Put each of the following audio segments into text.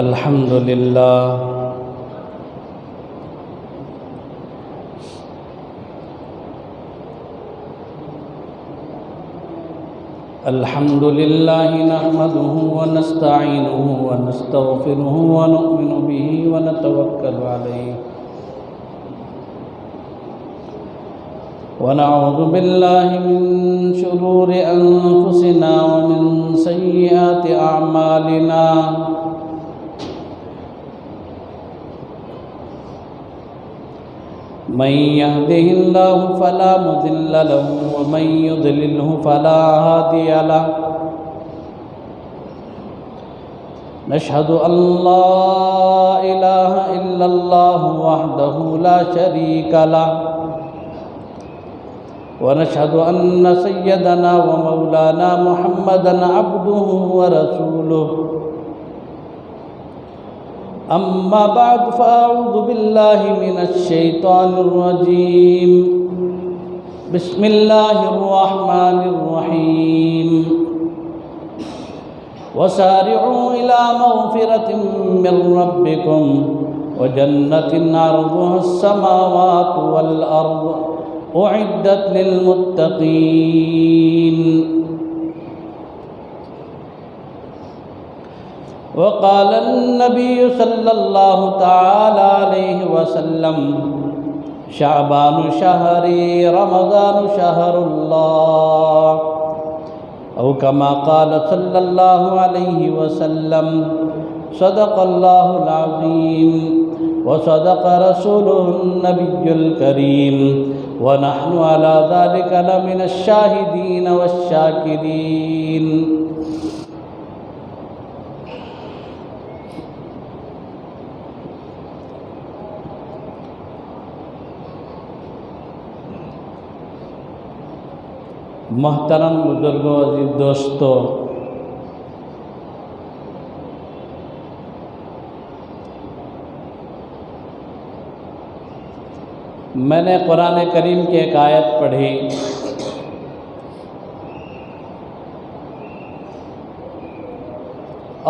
الحمد لله الحمد لله نحمده ونستعينه ونستغفره ونؤمن به ونتوكل عليه ونعوذ بالله من شرور أنفسنا ومن سيئات أعمالنا من يهده الله فلا مضل له ومن يضلله فلا هادي له نشهد أن لا إله إلا الله وحده لا شريك له ونشهد أن سيدنا ومولانا محمدًا عبده ورسوله أما بعد فأعوذ بالله من الشيطان الرجيم بسم الله الرحمن الرحيم وسارعوا إلى مغفرة من ربكم وجنة عرضها السماوات والأرض أعدت للمتقين وقال النبي صلى الله تعالى عليه وسلم شعبان شهري رمضان شهر الله أو كما قال صلى الله عليه وسلم صدق الله العظيم وصدق رسوله النبي الكريم ونحن على ذلك لمن الشاهدين والشاكرين محترم بزرگوں، عزیز دوستو، میں نے قرآن کریم کی ایک آیت پڑھی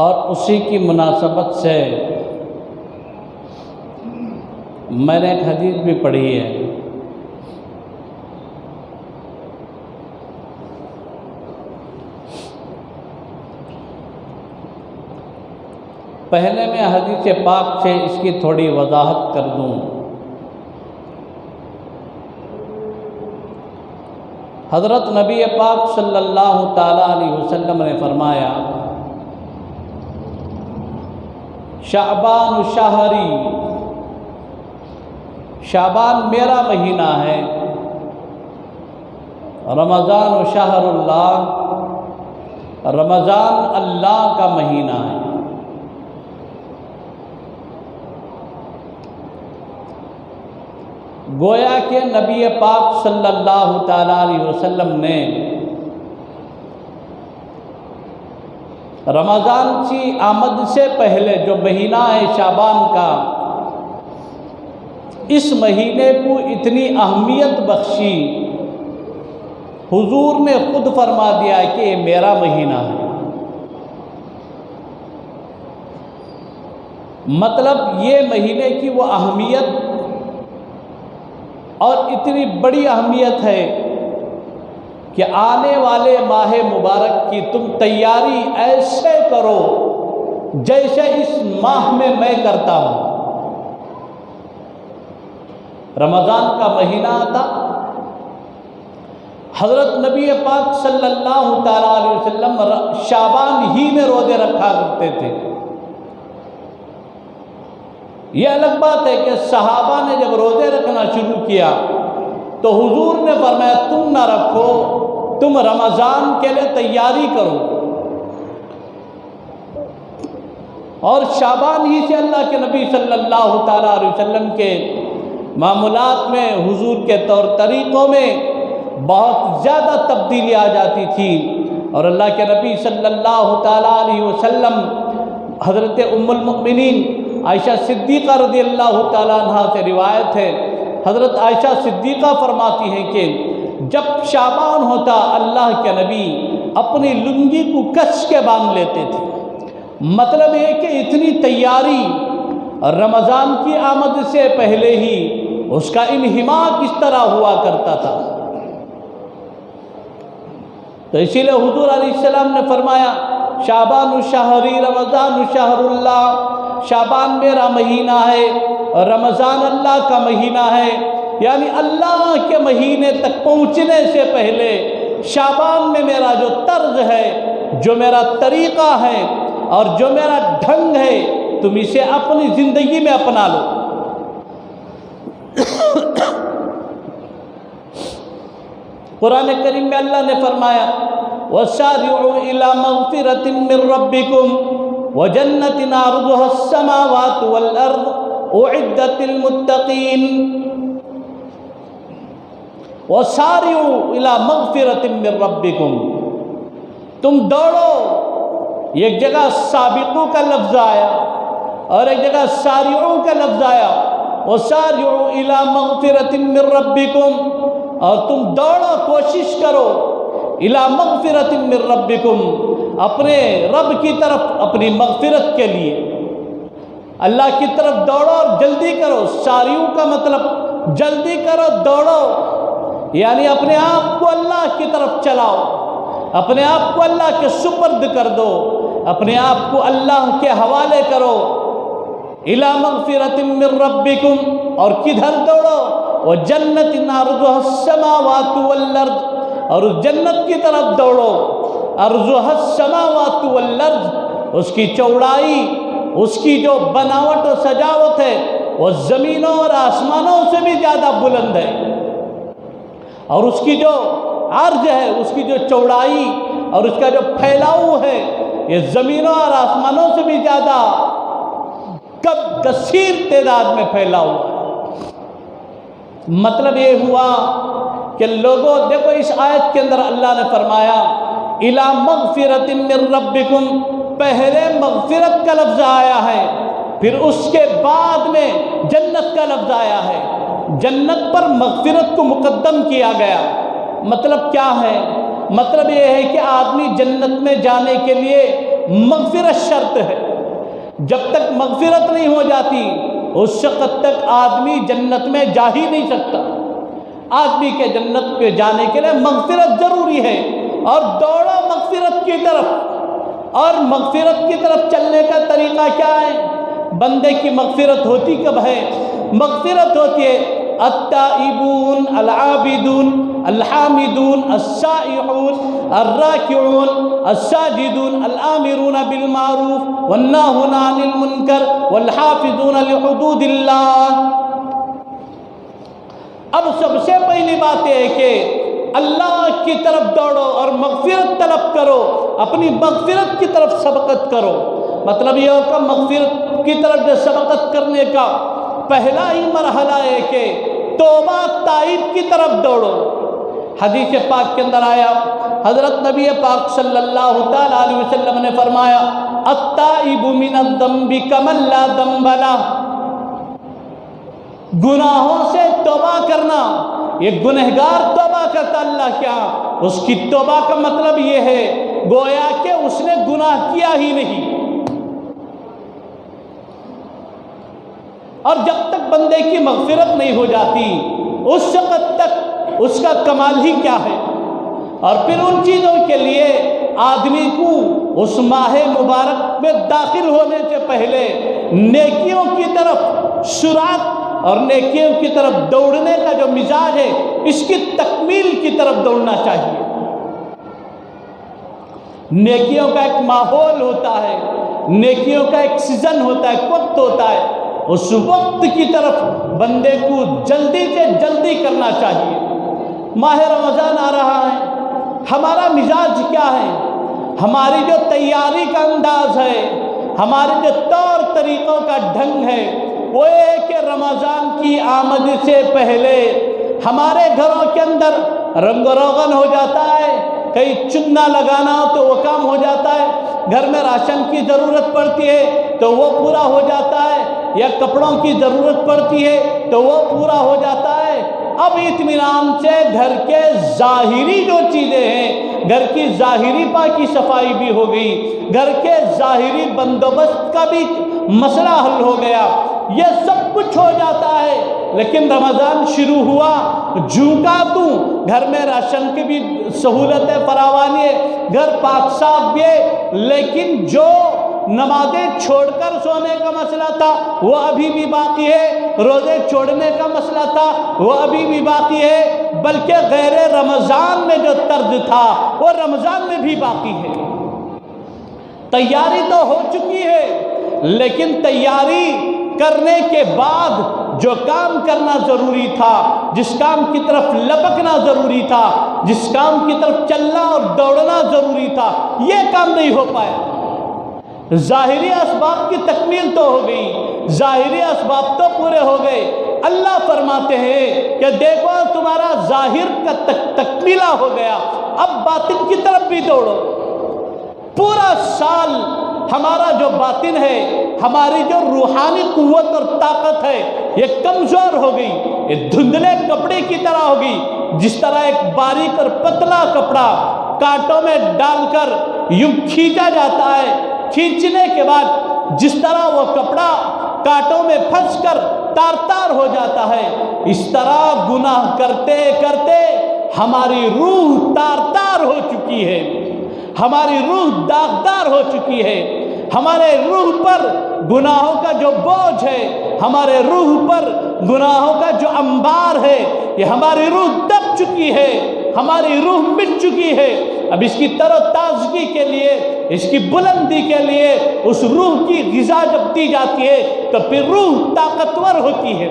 اور اسی کی مناسبت سے میں نے ایک حدیث بھی پڑھی ہے۔ پہلے میں حدیث پاک سے اس کی تھوڑی وضاحت کر دوں۔ حضرت نبی پاک صلی اللہ تعالیٰ علیہ وسلم نے فرمایا شعبان شہری، شعبان میرا مہینہ ہے، رمضان شہر اللہ، رمضان اللہ کا مہینہ ہے۔ گویا کہ نبی پاک صلی اللہ تعالیٰ علیہ وسلم نے رمضان کی آمد سے پہلے جو مہینہ ہے شعبان کا، اس مہینے کو اتنی اہمیت بخشی، حضور نے خود فرما دیا کہ یہ میرا مہینہ ہے۔ مطلب یہ مہینے کی وہ اہمیت اور اتنی بڑی اہمیت ہے کہ آنے والے ماہ مبارک کی تم تیاری ایسے کرو جیسے اس ماہ میں کرتا ہوں۔ رمضان کا مہینہ آتا، حضرت نبی پاک صلی اللہ تعالیٰ علیہ وسلم شعبان ہی میں روزے رکھا کرتے تھے۔ یہ الگ بات ہے کہ صحابہ نے جب روزے رکھنا شروع کیا تو حضور نے فرمایا تم نہ رکھو، تم رمضان کے لیے تیاری کرو۔ اور شعبان ہی سے اللہ کے نبی صلی اللہ تعالیٰ علیہ وسلم کے معاملات میں، حضور کے طور طریقوں میں بہت زیادہ تبدیلی آ جاتی تھی۔ اور اللہ کے نبی صلی اللہ تعالیٰ علیہ وسلم حضرت ام المؤمنین عائشہ صدیقہ رضی اللہ تعالیٰ عنہ سے روایت ہے، حضرت عائشہ صدیقہ فرماتی ہیں کہ جب شعبان ہوتا اللہ کے نبی اپنی لنگی کو کس کے باندھ لیتے تھے، مطلب یہ کہ اتنی تیاری رمضان کی آمد سے پہلے ہی اس کا انہماک اس طرح ہوا کرتا تھا۔ تو اسی لیے حضور علیہ السلام نے فرمایا شعبان شہری رمضان شہر اللہ، شعبان میرا مہینہ ہے اور رمضان اللہ کا مہینہ ہے، یعنی اللہ کے مہینے تک پہنچنے سے پہلے شعبان میں میرا جو طرز ہے، جو میرا طریقہ ہے اور جو میرا ڈھنگ ہے، تم اسے اپنی زندگی میں اپنا لو۔ قرآن کریم میں اللہ نے فرمایا وَسَارِعُوا إِلَى مَغْفِرَةٍ مِّن رَّبِّكُمْ وَجَنَّةٍ عَرْضُهَا السَّمَاوَاتُ وَالْأَرْضُ أُعِدَّتْ لِلْمُتَّقِينَ۔ وَسَارِعُوا إِلَى مَغْفِرَةٍ مِّن رَّبِّكُمْ، تم دوڑو۔ ایک جگہ سابقوں کا لفظ آیا اور ایک جگہ سارعوں کا لفظ آیا، وَسَارِعُوا إِلَى مَغْفِرَةٍ مِّن رَّبِّكُمْ، اور تم دوڑو، کوشش کرو، اِلَى مَغْفِرَةٍ مِّن رَّبِّكُمْ، اپنے رب کی طرف، اپنی مغفرت کے لیے اللہ کی طرف دوڑو اور جلدی کرو۔ ساریوں کا مطلب جلدی کرو، دوڑو، یعنی اپنے آپ کو اللہ کی طرف چلاؤ، اپنے آپ کو اللہ کے سپرد کر دو، اپنے آپ کو اللہ کے حوالے کرو۔ اِلَى مَغْفِرَةٍ مِّن رَّبِّكُمْ، اور کدھر دوڑو؟ وَجَنَّةٍ عَرْضُهَا السَّمَاوَاتُ وَالْأَرْضُ، اور اس جنت کی طرف دوڑو۔ عرضها السماوات والارض، اس کی چوڑائی، اس کی جو بناوٹ و سجاوٹ ہے وہ زمینوں اور آسمانوں سے بھی زیادہ بلند ہے، اور اس کی جو عرض ہے، اس کی جو چوڑائی اور اس کا جو پھیلاؤ ہے، یہ زمینوں اور آسمانوں سے بھی زیادہ کثیر تعداد میں پھیلا ہوا ہے۔ مطلب یہ ہوا کہ لوگوں دیکھو اس آیت کے اندر اللہ نے فرمایا اِلَى مَغْفِرَةٍ مِّن رَّبِّكُمْ، پہلے مغفرت کا لفظ آیا ہے، پھر اس کے بعد میں جنت کا لفظ آیا ہے، جنت پر مغفرت کو مقدم کیا گیا۔ مطلب کیا ہے؟ مطلب یہ ہے کہ آدمی جنت میں جانے کے لیے مغفرت شرط ہے، جب تک مغفرت نہیں ہو جاتی اس وقت تک آدمی جنت میں جا ہی نہیں سکتا۔ آدمی کے جنت پہ جانے کے لیے مغفرت ضروری ہے، اور دوڑو مغفرت کی طرف۔ اور مغفرت کی طرف چلنے کا طریقہ کیا ہے؟ بندے کی مغفرت ہوتی کب ہے؟ مغفرت ہوتی ہے التائبون العابدون الحامدون السائحون الراکعون الساجدون الآمرون بالمعروف والناہون عن المنکر والحافظون لحدود اللہ۔ اب سب سے پہلی بات یہ ہے کہ اللہ کی طرف دوڑو اور مغفرت طلب کرو، اپنی مغفرت کی طرف سبقت کرو۔ مطلب یہ ہوگا مغفرت کی طرف جو سبقت کرنے کا پہلا ہی مرحلہ ہے کہ توبہ تائب کی طرف دوڑو۔ حدیث پاک کے اندر آیا، حضرت نبی پاک صلی اللہ تعالی علیہ وسلم نے فرمایا التائب من الذنب کمن لا ذنب لہ، گناہوں سے توبہ کرنا، یہ گنہگار توبہ کرتا اللہ کیا، اس کی توبہ کا مطلب یہ ہے گویا کہ اس نے گناہ کیا ہی نہیں۔ اور جب تک بندے کی مغفرت نہیں ہو جاتی اس وقت تک اس کا کمال ہی کیا ہے۔ اور پھر ان چیزوں کے لیے آدمی کو اس ماہ مبارک میں داخل ہونے سے پہلے نیکیوں کی طرف سرعت اور نیکیوں کی طرف دوڑنے کا جو مزاج ہے اس کی تکمیل کی طرف دوڑنا چاہیے۔ نیکیوں کا ایک ماحول ہوتا ہے، نیکیوں کا ایک سیزن ہوتا ہے، وقت ہوتا ہے، اس وقت کی طرف بندے کو جلدی سے جلدی کرنا چاہیے۔ ماہ رمضان آ رہا ہے، ہمارا مزاج کیا ہے؟ ہماری جو تیاری کا انداز ہے، ہمارے جو طور طریقوں کا ڈھنگ ہے وہ ہے کہ رمضان کی آمد سے پہلے ہمارے گھروں کے اندر رنگ و روغن ہو جاتا ہے، کہیں چنا لگانا ہو تو وہ کام ہو جاتا ہے، گھر میں راشن کی ضرورت پڑتی ہے تو وہ پورا ہو جاتا ہے، یا کپڑوں کی ضرورت پڑتی ہے تو وہ پورا ہو جاتا ہے، اب اطمینان سے گھر کے ظاہری جو چیزیں ہیں، گھر کی ظاہری پاکی صفائی بھی ہو گئی، گھر کے ظاہری بندوبست کا بھی مسئلہ حل ہو گیا، یہ سب کچھ ہو جاتا ہے۔ لیکن رمضان شروع ہوا، جھونکا تو گھر میں راشن کی بھی سہولتیں فراوانی ہے، گھر پاک صاف بھی ہے، لیکن جو نمازیں چھوڑ کر سونے کا مسئلہ تھا وہ ابھی بھی باقی ہے، روزے چھوڑنے کا مسئلہ تھا وہ ابھی بھی باقی ہے، بلکہ غیر رمضان میں جو طرز تھا وہ رمضان میں بھی باقی ہے۔ تیاری تو ہو چکی ہے، لیکن تیاری کرنے کے بعد جو کام کرنا ضروری تھا، جس کام کی طرف لپکنا ضروری تھا، جس کام کی طرف چلنا اور دوڑنا ضروری تھا، یہ کام نہیں ہو پایا۔ ظاہری اسباب کی تکمیل تو ہو گئی، ظاہری اسباب تو پورے ہو گئے، اللہ فرماتے ہیں کہ دیکھو تمہارا ظاہر کا تکمیلہ ہو گیا، اب باطن کی طرف بھی دوڑو۔ پورا سال ہمارا جو باطن ہے، ہماری جو روحانی قوت اور طاقت ہے، یہ کمزور ہو گئی، یہ دھندلے کپڑے کی طرح ہو گئی۔ جس طرح ایک باریک اور پتلا کپڑا کانٹوں میں ڈال کر یوں کھینچا جاتا ہے، کھینچنے کے بعد جس طرح وہ کپڑا کانٹوں میں پھنس کر تار تار ہو جاتا ہے، اس طرح گناہ کرتے کرتے ہماری روح تار تار ہو چکی ہے، ہماری روح داغدار ہو چکی ہے، ہمارے روح پر گناہوں کا جو بوجھ ہے، ہمارے روح پر گناہوں کا جو انبار ہے، یہ ہماری روح دب چکی ہے، ہماری روح مٹ چکی ہے۔ اب اس کی تر و تازگی کے لیے، اس کی بلندی کے لیے اس روح کی غذا جب دی جاتی ہے تو پھر روح طاقتور ہوتی ہے۔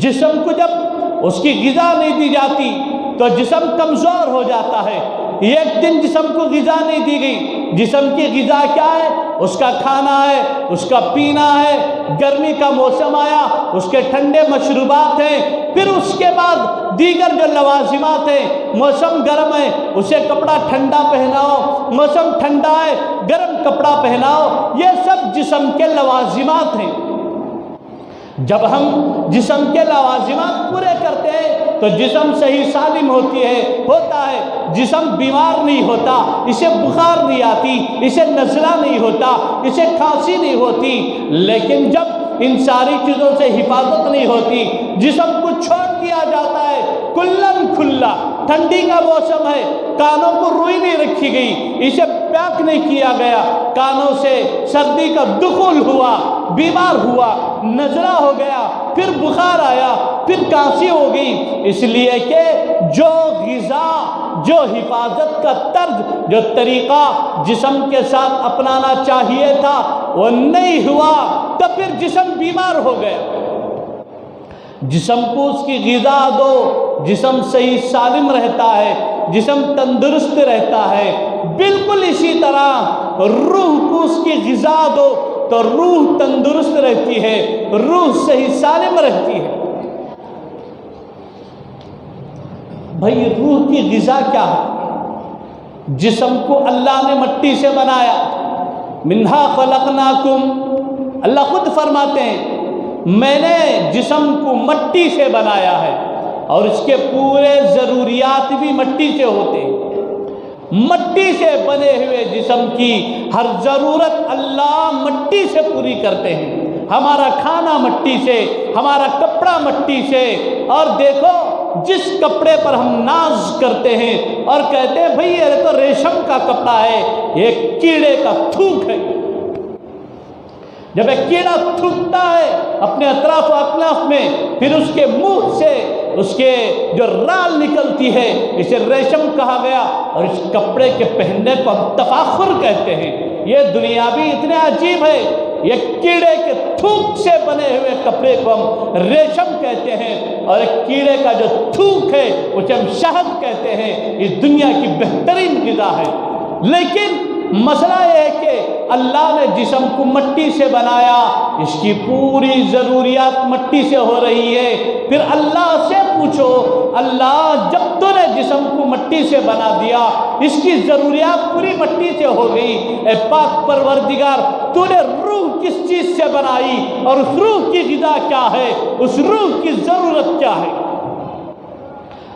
جسم کو جب اس کی غذا نہیں دی جاتی تو جسم کمزور ہو جاتا ہے۔ ایک دن جسم کو غذا نہیں دی گئی، جسم کی غذا کیا ہے؟ اس کا کھانا ہے، اس کا پینا ہے، گرمی کا موسم آیا اس کے ٹھنڈے مشروبات ہیں، پھر اس کے بعد دیگر جو لوازمات ہیں، موسم گرم ہے اسے کپڑا ٹھنڈا پہناؤ، موسم ٹھنڈا ہے گرم کپڑا پہناؤ، یہ سب جسم کے لوازمات ہیں۔ جب ہم جسم کے لوازمات پورے کرتے ہیں تو جسم صحیح سالم ہوتا ہے، جسم بیمار نہیں ہوتا، اسے بخار نہیں آتی، اسے نزلہ نہیں ہوتا، اسے کھانسی نہیں ہوتی۔ لیکن جب ان ساری چیزوں سے حفاظت نہیں ہوتی، جسم کو چھوڑ دیا جاتا ہے کلن کھلا، ٹھنڈی کا موسم ہے، کانوں کو روئی نہیں رکھی گئی، اسے پیک نہیں کیا گیا، کانوں سے سردی کا دخول ہوا، بیمار ہوا، نزلہ ہو گیا، پھر بخار آیا، پھر کھانسی ہو گئی، اس لیے کہ جو غذا، جو حفاظت کا طرز، جو طریقہ جسم کے ساتھ اپنانا چاہیے تھا وہ نہیں ہوا، تو پھر جسم بیمار ہو گیا۔ جسم کو اس کی غذا دو، جسم صحیح سالم رہتا ہے، جسم تندرست رہتا ہے۔ بالکل اسی طرح روح کو اس کی غذا دو تو روح تندرست رہتی ہے، روح صحیح سالم رہتی ہے۔ بھائی روح کی غذا کیا ہے؟ جسم کو اللہ نے مٹی سے بنایا، منہا خلقناکم، اللہ خود فرماتے ہیں میں نے جسم کو مٹی سے بنایا ہے، اور اس کے پورے ضروریات بھی مٹی سے ہوتے ہیں۔ مٹی سے بنے ہوئے جسم کی ہر ضرورت اللہ مٹی سے پوری کرتے ہیں۔ ہمارا کھانا مٹی سے، ہمارا کپڑا مٹی سے، اور دیکھو جس کپڑے پر ہم ناز کرتے ہیں اور کہتے ہیں بھئی یہ تو ریشم کا کپڑا ہے، یہ کیڑے کا تھوک ہے۔ جب ایک کیڑا تھوکتا ہے اپنے اطراف و اکناف میں، پھر اس کے منہ سے اس کے جو رال نکلتی ہے، اسے ریشم کہا گیا، اور اس کپڑے کے پہننے کو ہم تفاخر کہتے ہیں۔ یہ دنیا بھی اتنے عجیب ہے، یہ کیڑے کے تھوک سے بنے ہوئے کپڑے کو ہم ریشم کہتے ہیں، اور ایک کیڑے کا جو تھوک ہے اسے ہم شہد کہتے ہیں۔ اس دنیا کی بہترین غذا ہے۔ لیکن مسئلہ یہ ہے کہ اللہ نے جسم کو مٹی سے بنایا، اس کی پوری ضروریات مٹی سے ہو رہی ہے۔ پھر اللہ سے پوچھو، اللہ جب تو نے جسم کو مٹی سے بنا دیا، اس کی ضروریات پوری مٹی سے ہو گئی، اے پاک پروردگار تو نے روح کس چیز سے بنائی اور اس روح کی غذا کیا ہے، اس روح کی ضرورت کیا ہے۔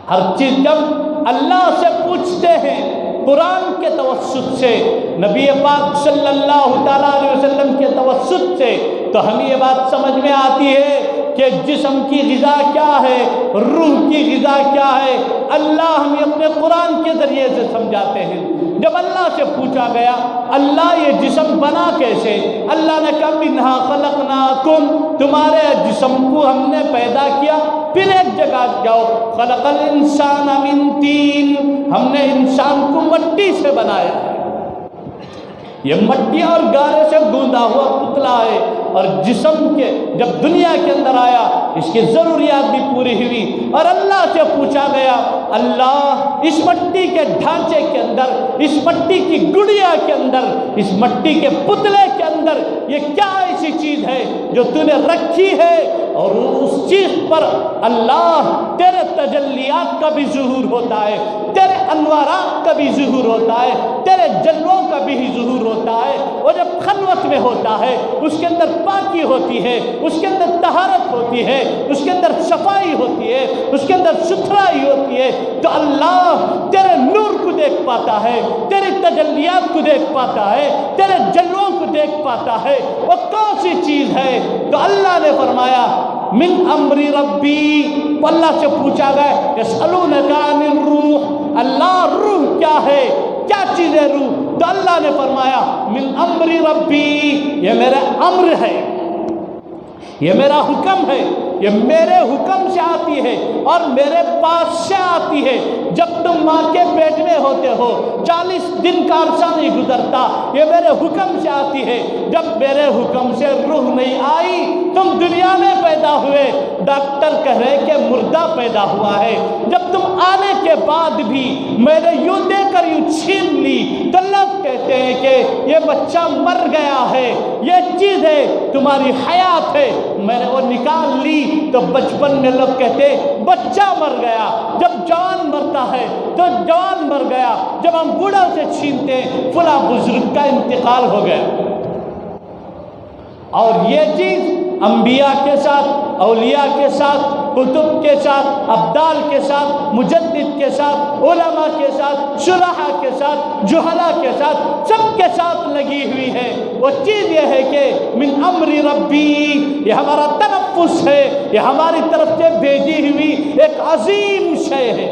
ہر چیز جب اللہ سے پوچھتے ہیں قرآن کے توسط سے، نبی پاک صلی اللہ تعالیٰ علیہ وسلم کے توسط سے، تو ہمیں یہ بات سمجھ میں آتی ہے کہ جسم کی غذا کیا ہے، روح کی غذا کیا ہے، اللہ ہمیں اپنے قرآن کے ذریعے سے سمجھاتے ہیں۔ جب اللہ سے پوچھا گیا اللہ یہ جسم بنا کیسے، اللہ نے کہا منہا خلقناکم، تمہارے جسم کو ہم نے پیدا کیا۔ پھر ایک جگہ جاؤ، خلق الانسان من طین، ہم نے انسان کو مٹی سے بنایا ہے۔ یہ مٹی اور گارے سے گوندا ہوا پتلا ہے، اور جسم کے جب دنیا کے اندر آیا اس کی ضروریات بھی پوری ہوئی، اور اللہ سے پوچھا گیا اللہ اس مٹی کے ڈھانچے کے اندر، اس مٹی کی گڑیا کے اندر، اس مٹی کے پتلے کے اندر یہ کیا ایسی چیز ہے جو تو نے رکھی ہے، اور اس چیز پر اللہ تیرے تجلیات کا بھی ظہور ہوتا ہے، تیرے انوارات کا بھی ظہور ہوتا ہے، تیرے جلووں کا بھی ظہور ہوتا ہے۔ اور جب خلوت میں ہوتا ہے اس کے اندر پاکی ہوتی ہے، اس کے اندر طہارت ہوتی ہے، اس کے اندر صفائی ہوتی ہے، اس کے اندر ستھرائی ہوتی ہے، تو اللہ تیرے نور کو دیکھ پاتا ہے، تیرے تجلیات کو دیکھ پاتا ہے، تیرے جلووں کو دیکھ پاتا ہے۔ وہ کون سی چیز ہے؟ تو اللہ نے فرمایا من امر ربی، اللہ سے پوچھا گیا یسألونک عن الروح، اللہ روح کیا ہے، کیا چیز ہے روح؟ تو اللہ نے فرمایا من امر ربی، یہ میرا امر ہے، یہ میرا حکم ہے، یہ میرے حکم سے آتی ہے اور میرے پاس سے آتی ہے۔ جب تم ماں کے پیٹ میں ہوتے ہو 40 دن کا عرصہ نہیں گزرتا، یہ میرے حکم سے آتی ہے۔ جب میرے حکم سے روح نہیں آئی، تم دنیا میں پیدا ہوئے، ڈاکٹر کہہ رہے کہ مردہ پیدا ہوا ہے، جب تم آنے کے بعد بھی میں نے یوں دے کر یوں چھین لی تو لوگ کہتے ہیں کہ یہ بچہ مر گیا ہے، یہ چیز ہے تمہاری حیات ہے، میں نے وہ نکال لی تو بچپن میں لوگ کہتے بچہ مر گیا، جب جوان مرتا ہے تو جوان مر گیا، جب ہم بوڑھا سے چھینتے ہیں فلاں بزرگ کا انتقال ہو گیا۔ اور یہ چیز انبیاء کے ساتھ، اولیاء کے ساتھ، کتب کے ساتھ، ابدال کے ساتھ، مجدد کے ساتھ، علماء کے ساتھ، شرحاء کے ساتھ، جہلاء کے ساتھ، سب کے ساتھ لگی ہوئی ہے۔ وہ چیز یہ ہے کہ من امر ربی، یہ ہمارا تنفس ہے، یہ ہماری طرف سے بھیجی ہوئی ایک عظیم شے ہے۔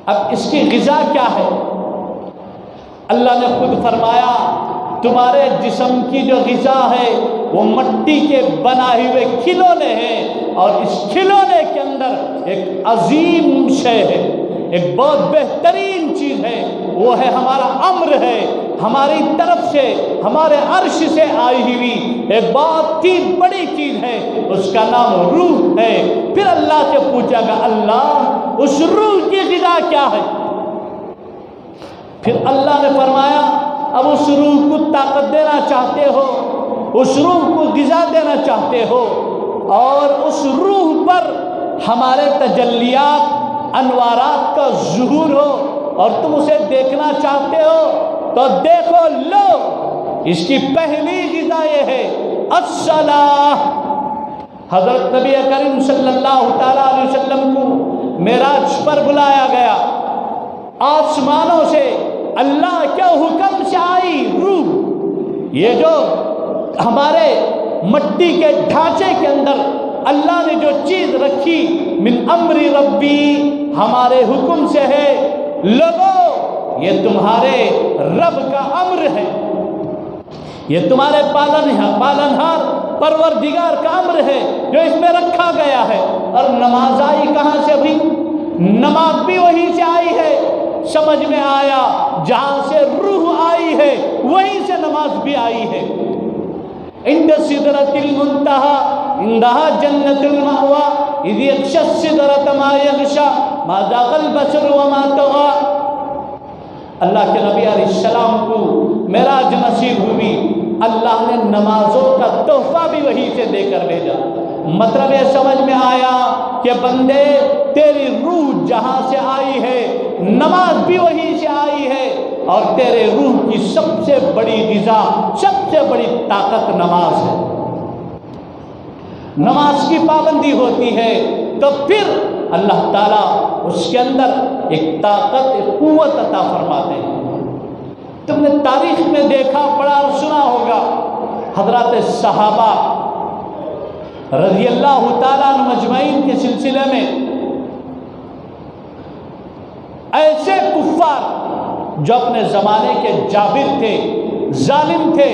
اب اس کی غذا کیا ہے؟ اللہ نے خود فرمایا تمہارے جسم کی جو غذا ہے وہ مٹی کے بنائے ہوئے کھلونے ہیں، اور اس کھلونے کے اندر ایک عظیم شے ہے، ایک بہت بہترین چیز ہے، وہ ہے ہمارا امر ہے، ہماری طرف سے، ہمارے عرش سے آئی ہوئی ایک بہت ہی بڑی چیز ہے، اس کا نام روح ہے۔ پھر اللہ سے پوچھا گا اللہ اس روح کی غذا کیا ہے؟ پھر اللہ نے فرمایا اب اس روح کو طاقت دینا چاہتے ہو، اس روح کو غذا دینا چاہتے ہو، اور اس روح پر ہمارے تجلیات، انوارات کا ظہور ہو، اور تم اسے دیکھنا چاہتے ہو تو دیکھو، لو اس کی پہلی غذا یہ ہے الصلاۃ۔ حضرت نبی کریم صلی اللہ تعالیٰ علیہ وسلم کو معراج پر بلایا گیا، آسمانوں سے اللہ کے حکم سے آئی روح، یہ جو ہمارے مٹی کے ڈھانچے کے اندر اللہ نے جو چیز رکھی من امر ربی، ہمارے حکم سے ہے، لوگو یہ تمہارے رب کا امر ہے، یہ تمہارے پالنہار پروردگار کا امر ہے جو اس میں رکھا گیا ہے۔ اور نماز آئی کہاں سے بھی؟ نماز بھی وہیں سے آئی ہے، سمجھ میں آیا جہاں سے روح آئی ہے وہیں سے نماز بھی آئی ہے۔ عند سدرۃ المنتہی عندہا جنت المأویٰ اذ یغشی السدرۃ ما یغشی ما ذاق البصر وما طغی۔ اللہ کے نبی علیہ السلام کو معراج نصیب ہوئی، اللہ نے نمازوں کا تحفہ بھی وہیں سے دے کر بھیجا۔ مطلب یہ سمجھ میں آیا کہ بندے تیری روح جہاں سے آئی ہے نماز بھی وہیں سے آئی ہے، اور تیرے روح کی سب سے بڑی غذا، سب سے بڑی طاقت نماز ہے۔ نماز کی پابندی ہوتی ہے تو پھر اللہ تعالیٰ اس کے اندر ایک طاقت، ایک قوت عطا فرماتے ہیں۔ تم نے تاریخ میں دیکھا، پڑھا اور سنا ہوگا، حضرات صحابہ رضی اللہ تعالیٰ عنہ مجمعین کے سلسلے میں ایسے کفار جو اپنے زمانے کے جابر تھے، ظالم تھے،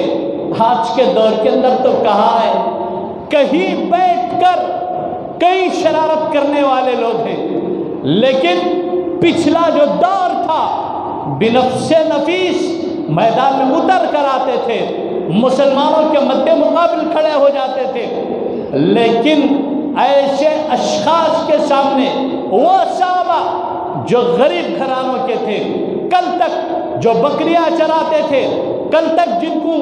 آج کے دور کے اندر تو کہاں ہے، کہیں بیٹھ کر کئی شرارت کرنے والے لوگ ہیں، لیکن پچھلا جو دور تھا بنفس نفیس میدان میں اتر کر آتے تھے، مسلمانوں کے مد مقابل کھڑے ہو جاتے تھے، لیکن ایسے اشخاص کے سامنے وہ صحابہ جو غریب گھرانوں کے تھے، کل تک جو بکریاں چراتے تھے، کل تک جن کو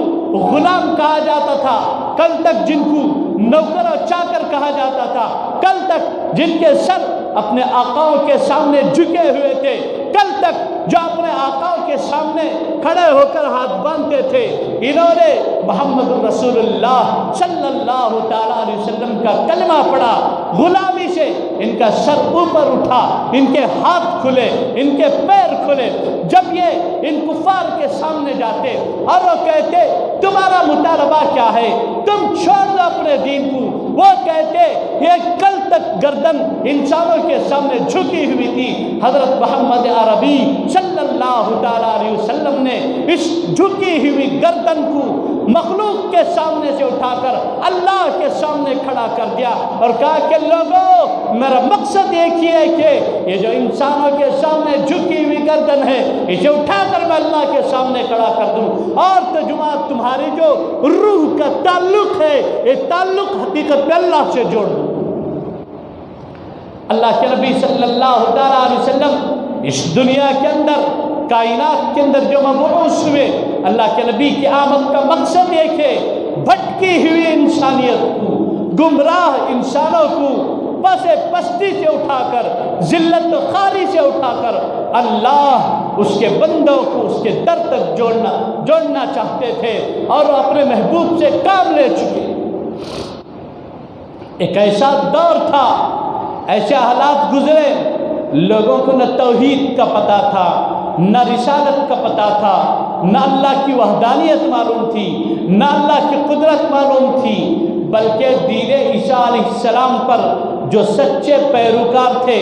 غلام کہا جاتا تھا، کل تک جن کو نوکر و چاکر کہا جاتا تھا، کل تک جن کے سر اپنے آقاؤں کے سامنے جھکے ہوئے تھے، کل تک جو اپنے آقاؤں کے سامنے کھڑے ہو کر ہاتھ باندھتے تھے، انہوں نے محمد رسول اللہ صلی اللہ تعالیٰ علیہ وسلم کا کلمہ پڑھا، غلامی سے ان کا سر اوپر اٹھا، ان کے ہاتھ کھلے، ان کے پیر کھلے۔ جب یہ ان کفار کے سامنے جاتے اور وہ کہتے تمہارا مطالبہ کیا ہے، تم چھوڑ دو اپنے دین کو، وہ کہتے یہ کل تک گردن انسانوں کے سامنے جھکی ہوئی تھی، حضرت محمد عربی صلی اللہ تعالیٰ علیہ وسلم نے اس جھکی ہوئی گردن کو مخلوق کے سامنے سے اٹھا کر اللہ کے سامنے کھڑا کر دیا اور کہا کہ لوگوں میرا مقصد ایک ہی ہے کہ یہ جو انسانوں کے سامنے جھکی ہوئی گردن ہے اسے اٹھا کر میں اللہ کے سامنے کھڑا کر دوں، اور ترجمہ تمہاری جو روح کا تعلق ہے یہ تعلق حقیقت میں اللہ سے جوڑ دوں۔ اللہ کے نبی صلی اللہ تعالیٰ علیہ وسلم اس دنیا کے اندر، کائنات کے اندر جو مبعوث ہوئے، اللہ کے نبی کی آمد کا مقصد ایک ہے، بھٹکی ہوئی انسانیت کو، گمراہ انسانوں کو پس پستی سے اٹھا کر، ذلت و خواری سے اٹھا کر اللہ اس کے بندوں کو اس کے در تک جوڑنا چاہتے تھے، اور وہ اپنے محبوب سے کام لے چکے۔ ایک ایسا دور تھا، ایسے حالات گزرے، لوگوں کو نہ توحید کا پتہ تھا، نہ رسالت کا پتہ تھا، نہ اللہ کی وحدانیت معلوم تھی، نہ اللہ کی قدرت معلوم تھی، بلکہ دین عیسیٰ علیہ السلام پر جو سچے پیروکار تھے،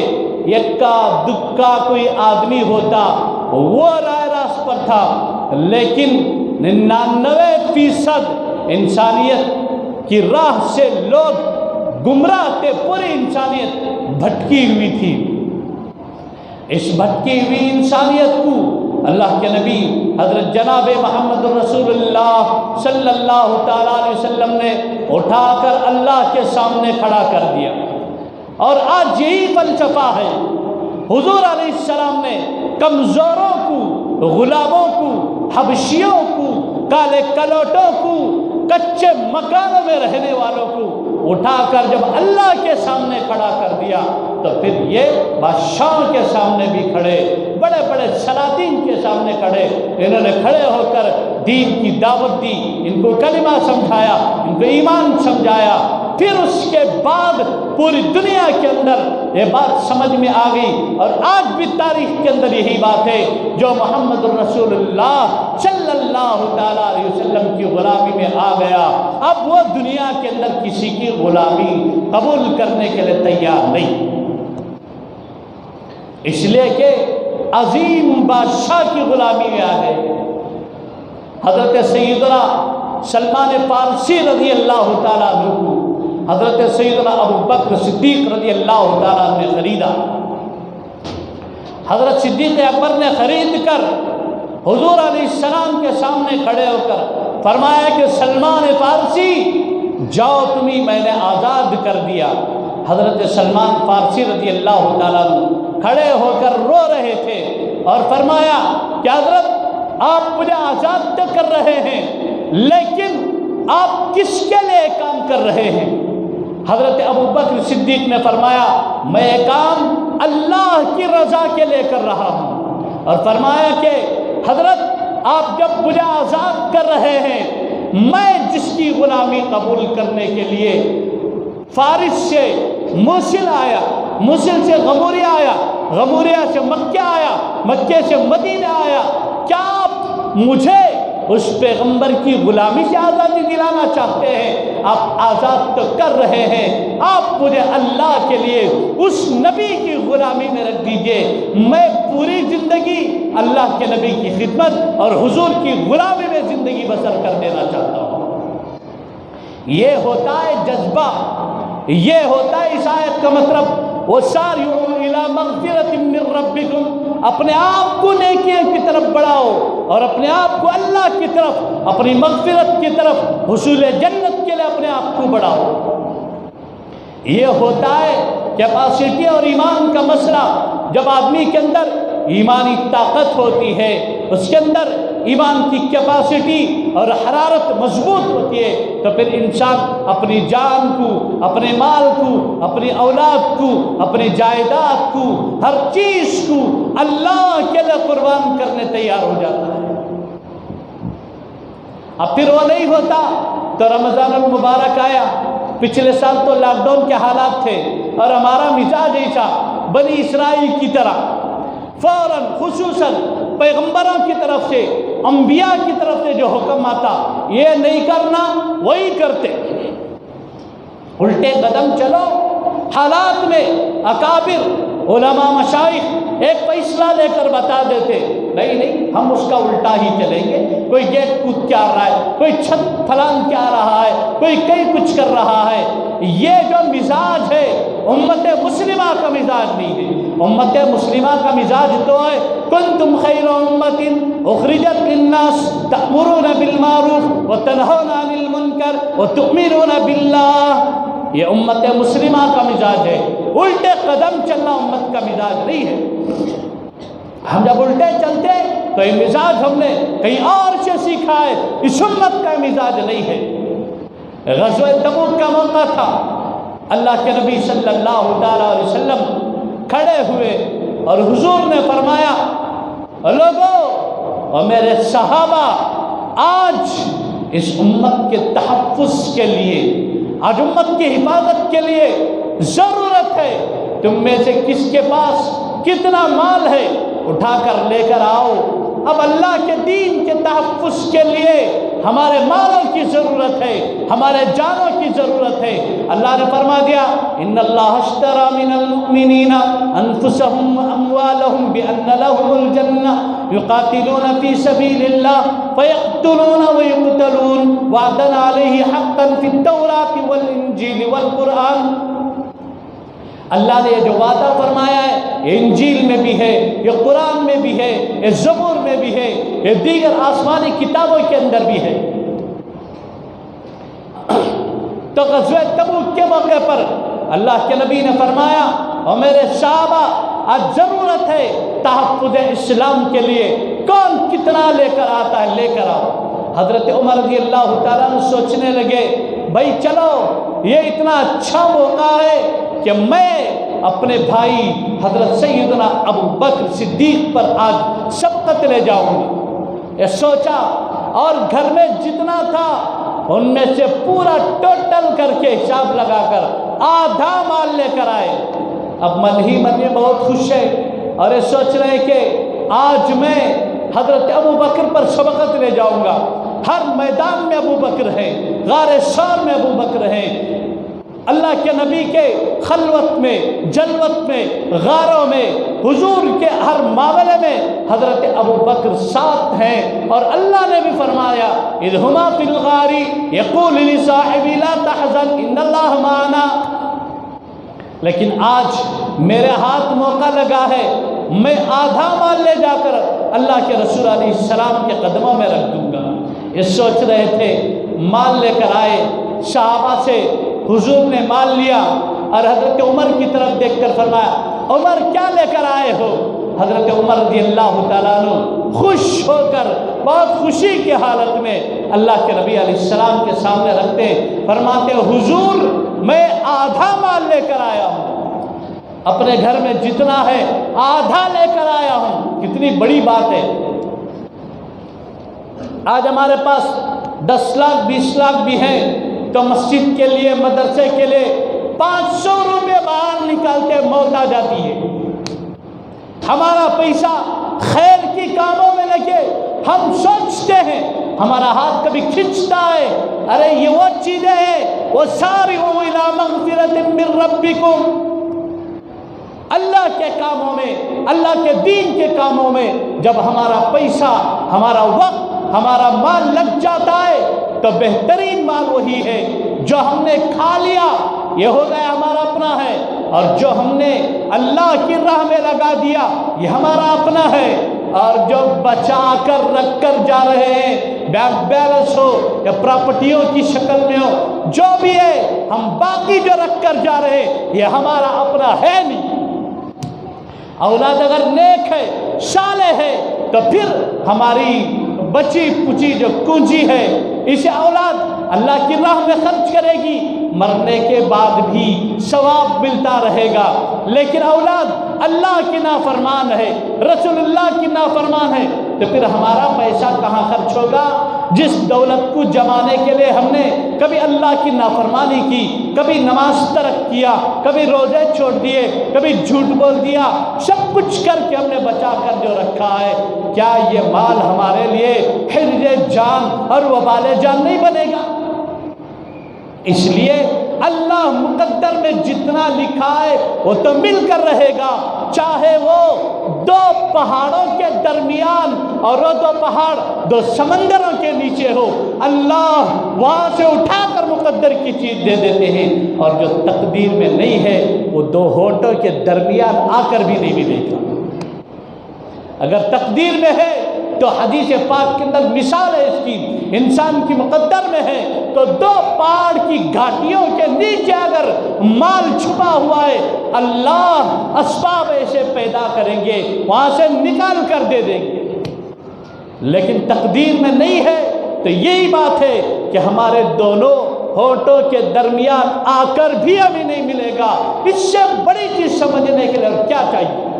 یکا دکا کوئی آدمی ہوتا وہ رائے راست پر تھا، لیکن 99% انسانیت کی راہ سے لوگ گمراہ تھے، پوری انسانیت بھٹکی ہوئی تھی۔ اس بھٹکی ہوئی انسانیت کو اللہ کے نبی حضرت جناب محمد رسول اللہ صلی اللہ تعالیٰ علیہ وسلم نے اٹھا کر اللہ کے سامنے کھڑا کر دیا، اور آج یہی فلسفہ ہے۔ حضور علیہ السلام نے کمزوروں کو، غلاموں کو، حبشیوں کو، کالے کلوٹوں کو، کچے مکانوں میں رہنے والوں کو اٹھا کر جب اللہ کے سامنے کھڑا کر دیا تو پھر یہ بادشاہوں کے سامنے بھی کھڑے، بڑے بڑے سلاطین کے سامنے کھڑے، انہوں نے کھڑے ہو کر دین کی دعوت دی، ان کو کلمہ سمجھایا، ان کو ایمان سمجھایا۔ پھر اس کے بعد پوری دنیا کے اندر یہ بات سمجھ میں آ گئی، اور آج بھی تاریخ کے اندر یہی بات ہے، جو محمد رسول اللہ صلی اللہ تعالیٰ علیہ وسلم کی غلامی میں آ گیا، اب وہ دنیا کے اندر کسی کی غلامی قبول کرنے کے لیے تیار نہیں، اس لیے کہ عظیم بادشاہ کی غلامی میں آ گئے۔ حضرت سیدنا سلمان فارسی رضی اللہ تعالیٰ عنہ کو حضرت سیدنا ابو بکر صدیق رضی اللہ تعالیٰ عنہ نے خریدا۔ حضرت صدیق اکبر نے خرید کر حضور علیہ السلام کے سامنے کھڑے ہو کر فرمایا کہ سلمان فارسی جاؤ، تمہیں میں نے آزاد کر دیا۔ حضرت سلمان فارسی رضی اللہ تعالیٰ عنہ کھڑے ہو کر رو رہے تھے اور فرمایا کہ حضرت آپ مجھے آزاد تو کر رہے ہیں، لیکن آپ کس کے لیے کام کر رہے ہیں؟ حضرت ابو بکر صدیق نے فرمایا میں یہ کام اللہ کی رضا کے لیے کر رہا ہوں، اور فرمایا کہ حضرت آپ جب مجھے آزاد کر رہے ہیں، میں جس کی غلامی قبول کرنے کے لیے فارس سے موصل آیا، موصل سے غموریہ آیا، غموریہ سے مکہ آیا، مکہ سے مدینہ آیا، کیا آپ مجھے اس پیغمبر کی غلامی سے آزادی دلانا چاہتے ہیں؟ آپ آزاد تو کر رہے ہیں، آپ مجھے اللہ کے لیے اس نبی کی غلامی میں رکھ دیجئے، میں پوری زندگی اللہ کے نبی کی خدمت اور حضور کی غلامی میں زندگی بسر کر دینا چاہتا ہوں۔ یہ ہوتا ہے جذبہ، یہ ہوتا ہے اس آیت کا مطلب، وَسَارِعُوا إِلَىٰ مَغْفِرَةٍ مِّن رَّبِّكُمْ، اپنے آپ کو نیکیوں کی طرف بڑھاؤ اور اپنے آپ کو اللہ کی طرف، اپنی مغفرت کی طرف، حصول جنت کے لیے اپنے آپ کو بڑھاؤ۔ یہ ہوتا ہے کیپاسٹی اور ایمان کا مسئلہ۔ جب آدمی کے اندر ایمانی طاقت ہوتی ہے، اس کے اندر ایمان کی کیپاسٹی اور حرارت مضبوط ہوتی ہے، تو پھر انسان اپنی جان کو، اپنے مال کو، اپنی اولاد کو، اپنی جائیداد کو، ہر چیز کو اللہ کے لیے قربان کرنے تیار ہو جاتا ہے۔ اب پھر وہ نہیں ہوتا تو رمضان المبارک آیا، پچھلے سال تو لاک ڈاؤن کے حالات تھے اور ہمارا مزاج ایسا بنی اسرائیل کی طرح، فوراً خصوصاً پیغمبروں کی طرف سے، انبیاء کی طرف سے جو حکم آتا یہ نہیں کرنا وہی کرتے، الٹے قدم چلو۔ حالات میں اکابر علماء مشائخ ایک فیصلہ لے کر بتا دیتے، نہیں ہم اس کا الٹا ہی چلیں گے، کوئی گیٹ کود کے آ رہا ہے، کوئی چھت پھلان کے آ رہا ہے، کوئی کئی کچھ کر رہا ہے۔ یہ جو مزاج ہے امت مسلمہ کا مزاج نہیں ہے۔ امت مسلمہ کا مزاج تو ہے کنتم خیر امت اخرجت للناس تأمرون بالمعروف وتنہون عن المنکر وتؤمنون باللہ، یہ امت مسلمہ کا مزاج ہے۔ الٹے قدم چلنا امت کا مزاج نہیں ہے۔ ہم جب الٹے چلتے تو یہ مزاج ہم نے کہیں اور سے سیکھا ہے، اس امت کا مزاج نہیں ہے۔ غزوہ تبوک کا موقع تھا، اللہ کے نبی صلی اللہ علیہ وسلم کھڑے ہوئے اور حضور نے فرمایا، لوگو اور میرے صحابہ، آج اس امت کے تحفظ کے لیے، آج امت کی حفاظت کے لیے ضرورت ہے، تم میں سے کس کے پاس کتنا مال ہے اٹھا کر لے کر آؤ۔ اب اللہ کے دین کے تحفظ کے لیے ہمارے مالوں کی ضرورت ہے، ہمارے جانوں کی ضرورت ہے۔ اللہ نے فرما دیا، ان اللہ اشترى من المؤمنین انفسهم واموالهم بان لهم الجنہ یقاتلون فی سبیل اللہ فیقتلون ویقتلون وعدا علیہ حقا فی التوراۃ والانجیل والقرآن۔ اللہ نے یہ جو وعدہ فرمایا ہے، یہ انجیل میں بھی ہے، یہ قرآن میں بھی ہے، یہ زبور میں بھی ہے، یہ دیگر آسمانی کتابوں کے اندر بھی ہے۔ تو غزوہ تبوک کے موقع پر اللہ کے نبی نے فرمایا، اور میرے صحابہ، آج ضرورت ہے تحفظ اسلام کے لیے، کون کتنا لے کر آتا ہے لے کر آؤ۔ حضرت عمر رضی اللہ تعالیٰ نے سوچنے لگے، بھائی چلو یہ اتنا اچھا موقع ہے کہ میں اپنے بھائی حضرت سیدنا ابو بکر صدیق پر آج سبقت لے جاؤں گا۔ یہ سوچا اور گھر میں جتنا تھا ان میں سے پورا ٹوٹل کر کے حساب لگا کر آدھا مال لے کر آئے۔ اب من ہی من میں بہت خوش ہے اور یہ سوچ رہے کہ آج میں حضرت ابو بکر پر سبقت لے جاؤں گا۔ ہر میدان میں ابو بکر ہے، غار ثور میں ابو بکر ہے، اللہ کے نبی کے خلوت میں، جلوت میں، غاروں میں، حضور کے ہر معاملے میں حضرت ابو بکر ساتھ ہیں۔ اور اللہ نے بھی فرمایا، اذ ہما فی الغار یقول لصاحبہ لا تحزن ان اللہ معنا۔ لیکن آج میرے ہاتھ موقع لگا ہے، میں آدھا مال لے جا کر اللہ کے رسول علیہ السلام کے قدموں میں رکھ دوں گا۔ یہ سوچ رہے تھے، مال لے کر آئے، صحابہ سے حضور نے مال لیا اور حضرت عمر کی طرف دیکھ کر فرمایا، عمر کیا لے کر آئے ہو؟ حضرت عمر رضی اللہ تعالیٰ عنہ خوش ہو کر بہت خوشی کی حالت میں اللہ کے نبی علیہ السلام کے سامنے رکھتے، فرماتے، حضور میں آدھا مال لے کر آیا ہوں، اپنے گھر میں جتنا ہے آدھا لے کر آیا ہوں۔ کتنی بڑی بات ہے، آج ہمارے پاس 10 لاکھ 20 لاکھ بھی ہیں تو مسجد کے لیے مدرسے کے لیے 500 روپے باہر نکالتے موت آ جاتی ہے۔ ہمارا پیسہ خیر کی کاموں میں لگے، ہم سوچتے ہیں، ہمارا ہاتھ کبھی کھنچتا ہے، ارے یہ وہ چیزیں ہیں، وہ سارعوا الی مغفرۃ من ربکم، اللہ کے کاموں میں، اللہ کے دین کے کاموں میں جب ہمارا پیسہ، ہمارا وقت، ہمارا مال لگ جاتا ہے تو بہترین مال وہی ہے جو ہم نے کھا لیا، یہ ہو گیا ہمارا اپنا ہے، اور جو ہم نے اللہ کی راہ میں لگا دیا یہ ہمارا اپنا ہے، اور جو بچا کر رکھ کر جا رہے ہیں، بینک بیلنس ہو یا پراپرٹیوں کی شکل میں ہو، جو بھی ہے، ہم باقی جو رکھ کر جا رہے ہیں یہ ہمارا اپنا ہے نہیں۔ اولاد اگر نیک ہے، صالح ہے، تو پھر ہماری بچی پچی جو کنجی ہے، اسے اولاد اللہ کی راہ میں خرچ کرے گی، مرنے کے بعد بھی ثواب ملتا رہے گا۔ لیکن اولاد اللہ کی نافرمان ہے، رسول اللہ کی نافرمان ہے، تو پھر ہمارا پیسہ کہاں خرچ ہوگا؟ جس دولت کو جمانے کے لیے ہم نے کبھی اللہ کی نافرمانی کی، کبھی نماز ترک کیا، کبھی روزے چھوڑ دیے، کبھی جھوٹ بول دیا، سب کچھ کر کے ہم نے بچا کر جو رکھا ہے، کیا یہ مال ہمارے لیے حرز جان اور وبال جان نہیں بنے گا؟ اس لیے اللہ مقدر میں جتنا لکھا ہے وہ تو مل کر رہے گا، چاہے وہ 2 پہاڑوں کے درمیان اور وہ 2 پہاڑ 2 سمندروں کے نیچے ہو، اللہ وہاں سے اٹھا کر مقدر کی چیز دے دیتے ہیں، اور جو تقدیر میں نہیں ہے وہ 2 ہونٹوں کے درمیان آ کر بھی نہیں ملے گا۔ اگر تقدیر میں ہے تو حدیث پاک کے اندر مثال ہے اس کی، انسان کی مقدر میں ہے تو 2 پہاڑ کی گھاٹیوں کے نیچے اگر مال چھپا ہوا ہے، اللہ اسباب ایسے پیدا کریں گے، وہاں سے نکال کر دے دیں گے۔ لیکن تقدیر میں نہیں ہے تو یہی بات ہے کہ ہمارے دونوں ہونٹوں کے درمیان آ کر بھی ہمیں نہیں ملے گا۔ اس سے بڑی چیز سمجھنے کے لیے اور کیا چاہیے؟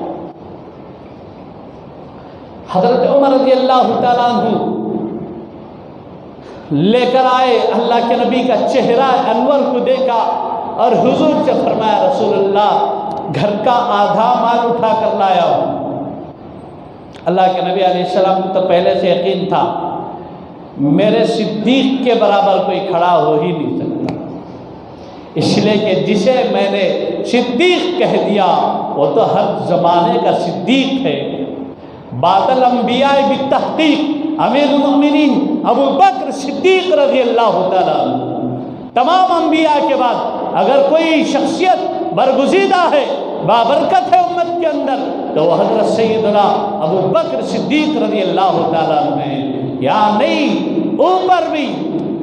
حضرت عمر رضی اللہ تعالیٰ عنہ لے کر آئے، اللہ کے نبی کا چہرہ انور کو دیکھا اور حضور سے فرمایا، رسول اللہ گھر کا آدھا مال اٹھا کر لایا ہوں۔ اللہ کے نبی علیہ السلام کو تو پہلے سے یقین تھا میرے صدیق کے برابر کوئی کھڑا ہو ہی نہیں سکتا، اس لیے کہ جسے میں نے صدیق کہہ دیا وہ تو ہر زمانے کا صدیق ہے۔ بعد الانبیاء بالتحقیق امیر المؤمنین ابو بکر صدیق رضی اللہ تعالیٰ عنہ، تمام انبیاء کے بعد اگر کوئی شخصیت برگزیدہ ہے، بابرکت ہے امت کے اندر، تو وہ حضرت سیدنا ابو بکر صدیق رضی اللہ تعالیٰ عنہ ہے۔ یا نہیں، اوپر بھی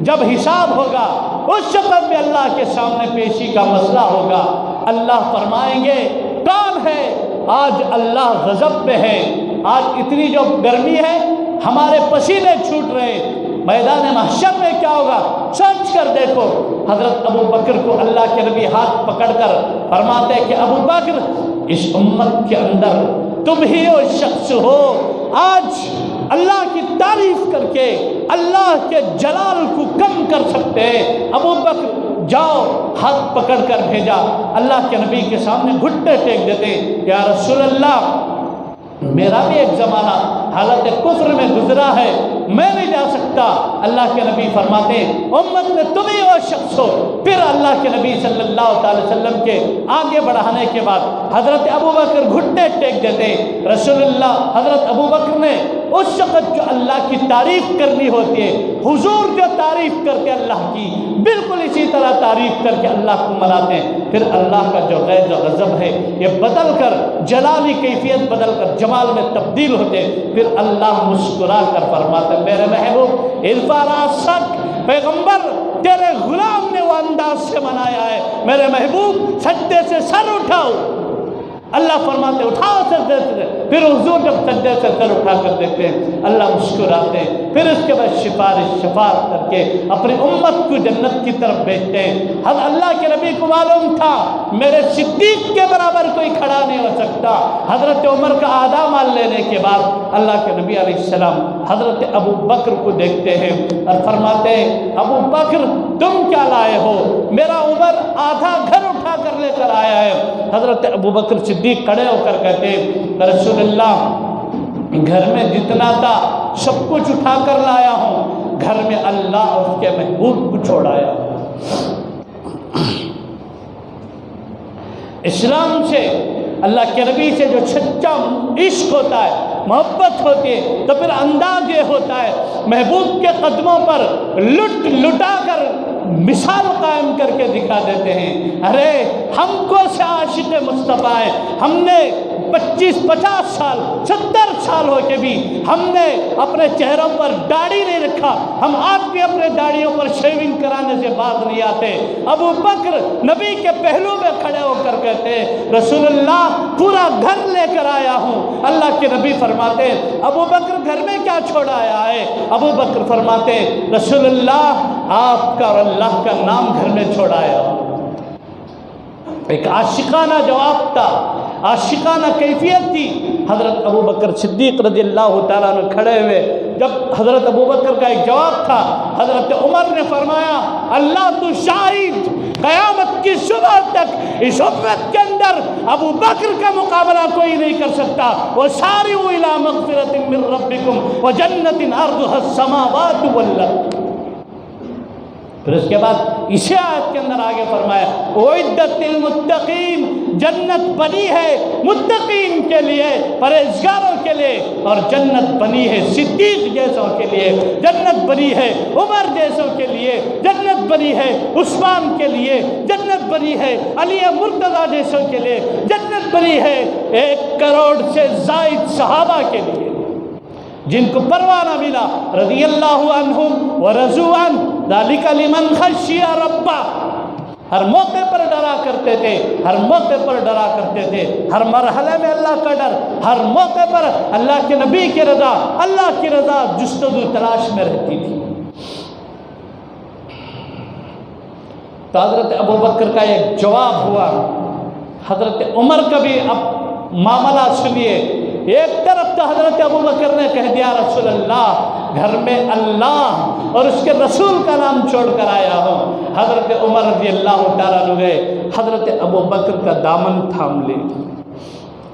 جب حساب ہوگا اس وقت بھی اللہ کے سامنے پیشی کا مسئلہ ہوگا، اللہ فرمائیں گے کون ہے؟ آج اللہ غضب پہ ہے، آج اتنی جو گرمی ہے ہمارے پسینے چھوٹ رہے ہیں، میدان محشر میں کیا ہوگا؟ سوچ کر دیکھو۔ حضرت ابو بکر کو اللہ کے نبی ہاتھ پکڑ کر فرماتے ہیں کہ ابو بکر، اس امت کے اندر تم ہی وہ شخص ہو آج اللہ کی تعریف کر کے اللہ کے جلال کو کم کر سکتے ہیں۔ ابو بکر جاؤ، ہاتھ پکڑ کر بھیجا، اللہ کے نبی کے سامنے گھٹنے ٹیک دیتے، یا رسول اللہ میرا بھی ایک زمانہ حالت کفر میں گزرا ہے، میں نہیں جا سکتا۔ اللہ کے نبی فرماتے امت میں تم ہی وہ شخص ہو۔ پھر اللہ کے نبی صلی اللہ تعالی وسلم کے آگے بڑھانے کے بعد حضرت ابو بکر گھٹنے ٹیک دیتے، رسول اللہ حضرت ابو بکر نے اس وقت جو اللہ کی تعریف کرنی ہوتی ہے، حضور جو تعریف کرتے اللہ کی، بالکل اسی طرح تعریف کر کے اللہ کو مناتے ہیں۔ پھر اللہ کا جو غیظ و غضب ہے یہ بدل کر جلالی کیفیت بدل کر جمال میں تبدیل ہوتے، پھر اللہ مسکرا کر فرماتے میرے محبوب ارفع راسک، پیغمبر تیرے غلام نے وہ انداز سے منایا ہے، میرے محبوب سجدے سے سر اٹھاؤ۔ اللہ فرماتے اٹھاؤ سجدے سے، پھر حضور جب سجدے سے سر اٹھا کر دیکھتے ہیں اللہ مسکراتے ہیں، پھر اس کے بعد شفاعت کر کے اپنی امت کو جنت کی طرف بھیجتے ہیں۔ حضرت اللہ کے نبی کو معلوم تھا میرے صدیق کے برابر کوئی کھڑا نہیں ہو سکتا۔ حضرت عمر کا آدھا مال لینے کے بعد اللہ کے نبی علیہ السلام حضرت ابو بکر کو دیکھتے ہیں اور فرماتے ہیں ابو بکر تم کیا لائے ہو؟ میرا عمر آدھا گھر اٹھا کر لے کر آیا ہے۔ حضرت ابو بکر صدیق کھڑے ہو کر کہتے ہیں رسول اللہ گھر میں جتنا تھا سب کچھ اٹھا کر لایا ہوں، گھر میں اللہ اور اس کے محبوب کو چھوڑایا۔ اسلام سے اللہ کے نبی سے جو سچا عشق ہوتا ہے، محبت ہوتی ہے، تو پھر انداز یہ ہوتا ہے محبوب کے قدموں پر لٹا کر مثال قائم کر کے دکھا دیتے ہیں۔ ارے ہم کو سے عاشق مصطفیٰ ہے، ہم نے 25-50 سال 70 سال ہو کے بھی ہم نے اپنے چہروں پر داڑھی نہیں رکھا، ہم آپ بھی اپنے داڑھیوں پر شیونگ کرانے سے باز نہیں آتے۔ ابو بکر نبی کے پہلو میں کھڑے ہو کر کہتے ہیں رسول اللہ پورا گھر لے کر آیا ہوں۔ اللہ کے نبی فرماتے ہیں ابو بکر گھر میں کیا چھوڑا آیا ہے؟ ابو بکر فرماتے ہیں رسول اللہ آپ کا اور اللہ کا نام گھر میں چھوڑا آیا ہوں۔ ایک عاشقانہ جواب تھا، عاشقانہ کیفیت تھی۔ حضرت ابو بکر صدیق رضی اللہ تعالیٰ عنہ کھڑے ہوئے، جب حضرت ابو بکر کا ایک جواب تھا، حضرت عمر نے فرمایا اللہ تو شاہد قیامت کی صبح تک اس امت کے اندر ابو بکر کا مقابلہ کوئی نہیں کر سکتا۔ وَسَارِعُوا إِلَىٰ مَغْفِرَةٍ مِّن رَّبِّكُمْ وَجَنَّةٍ عَرْضُهَا السَّمَاوَاتُ وَالْأَرْضُ۔ پھر اس کے بعد اسی آیت کے اندر آگے فرمایا اعدت للمتقین، جنت بنی ہے متقین کے لیے، پرہیزگاروں کے لیے، اور جنت بنی ہے صدیق جیسوں کے لیے، جنت بنی ہے عمر جیسوں کے لیے، جنت بنی ہے عثمان کے لیے، جنت بنی ہے علی مرتضیٰ جیسوں کے لیے، جنت بنی ہے 1 کروڑ سے زائد صحابہ کے لیے جن کو پروانہ ملا رضی اللہ عنہم ورضوا عنہ ذالک لمن خشی ربہ۔ ہر موقع پر ڈرا کرتے تھے، ہر موقع پر ڈرا کرتے تھے، ہر مرحلے میں اللہ کا ڈر، ہر موقع پر اللہ کے نبی کی رضا، اللہ کی رضا جستجو تلاش میں رہتی تھی۔ تو حضرت ابو بکر کا ایک جواب ہوا، حضرت عمر کا بھی اب معاملہ سنیے۔ ایک طرف تو حضرت ابو بکر نے کہہ دیا رسول اللہ گھر میں اللہ اور اس کے رسول کا نام چھوڑ کر آیا ہوں۔ حضرت عمر رضی اللہ تعالیٰ عنہ گئے، حضرت ابو بکر کا دامن تھام لے۔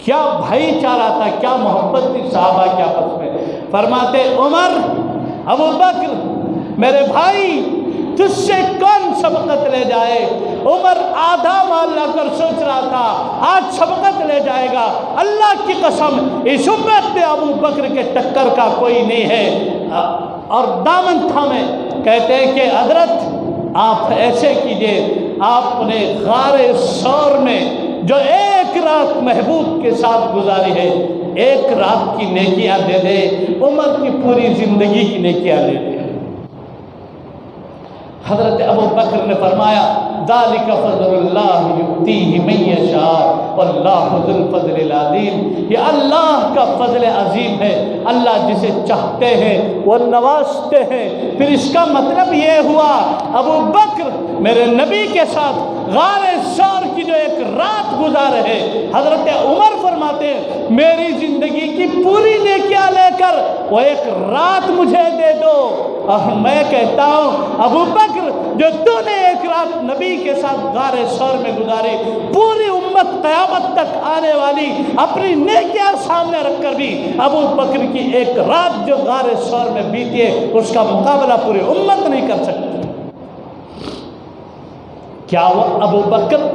کیا بھائی چارہ تھا، کیا محبت تھی صحابہ کے آپس میں۔ فرماتے عمر ابو بکر میرے بھائی تجھ سے کون سبقت لے جائے؟ عمر آدھا مال لا کر سوچ رہا تھا آج سبقت لے جائے گا۔ اللہ کی قسم اس امت میں ابو بکر کے ٹکر کا کوئی نہیں ہے۔ اور دامن تھامے کہتے ہیں کہ حضرت آپ ایسے کیجئے، آپ نے غار ثور میں جو 1 رات محبوب کے ساتھ گزاری ہے 1 رات کی نیکیاں دے دے، عمر کی پوری زندگی کی نیکیاں دے دے۔ حضرت ابو بکر نے فرمایا ذالک فضل اللہ یؤتیہ من یشاء واللہ ذو الفضل العظیم، یہ اللہ کا فضل عظیم ہے، اللہ جسے چاہتے ہیں وہ نوازتے ہیں۔ پھر اس کا مطلب یہ ہوا ابو بکر میرے نبی کے ساتھ غار ثور کی جو 1 رات گزارے ہیں، حضرت عمر فرماتے ہیں میری زندگی کی پوری نیکیاں لے کر وہ 1 رات مجھے دے دو۔ اور میں کہتا ہوں ابو بکر جو تو نے 1 رات نبی کے ساتھ غار ثور میں گزاری، پوری امت قیامت تک آنے والی اپنی نیکیاں سامنے رکھ کر بھی ابو بکر کی 1 رات جو غار ثور میں بیتی ہے اس کا مقابلہ پوری امت نہیں کر سکتی۔ کیا وہ ابو بکر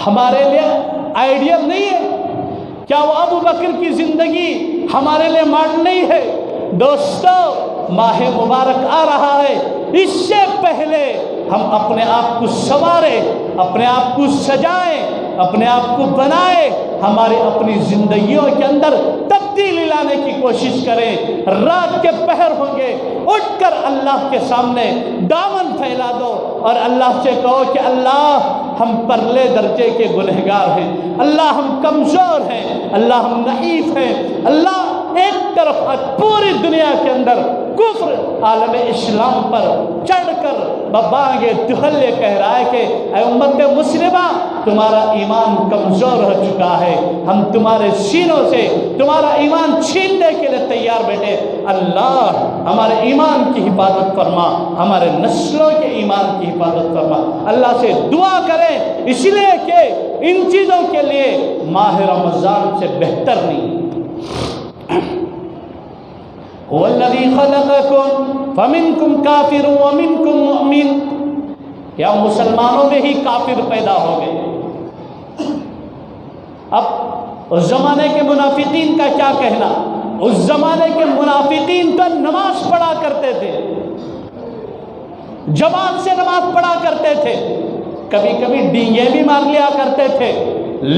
ہمارے لیے آئیڈیل نہیں ہے؟ کیا وہ ابو بکر کی زندگی ہمارے لیے ماڈل نہیں ہے؟ دوستو ماہ مبارک آ رہا ہے، اس سے پہلے ہم اپنے آپ کو سنواریں، اپنے آپ کو سجائیں، اپنے آپ کو بنائیں، ہماری اپنی زندگیوں کے اندر تبدیلی لانے کی کوشش کریں۔ رات کے کے پہر ہوں گے، اٹھ کر اللہ کے سامنے دامن پھیلا دو اور اللہ سے کہو کہ اللہ ہم پرلے درجے کے گنہگار ہیں، اللہ ہم کمزور ہیں، اللہ ہم ضعیف ہیں، اللہ ایک طرف پوری دنیا کے اندر کفر عالم اسلام پر چڑھ کر ببانگے دہل یہ کہہ رہا ہے کہ اے امت مسلمہ تمہارا ایمان کمزور ہو چکا ہے، ہم تمہارے سینوں سے تمہارا ایمان چھیننے کے لیے تیار بیٹھے، اللہ ہمارے ایمان کی حفاظت فرما، ہمارے نسلوں کے ایمان کی حفاظت فرما۔ اللہ سے دعا کریں، اس لیے کہ ان چیزوں کے لیے ماہ رمضان سے بہتر نہیں۔ هو الذي خلقكم فمنكم كافر ومنكم مؤمن، یا مسلمانوں میں ہی کافر پیدا ہو گئے۔ اب اس زمانے کے منافقین کا کیا کہنا؟ اس زمانے کے منافقین تو نماز پڑھا کرتے تھے، جماعت سے نماز پڑھا کرتے تھے، کبھی کبھی ڈینگے بھی مار لیا کرتے تھے،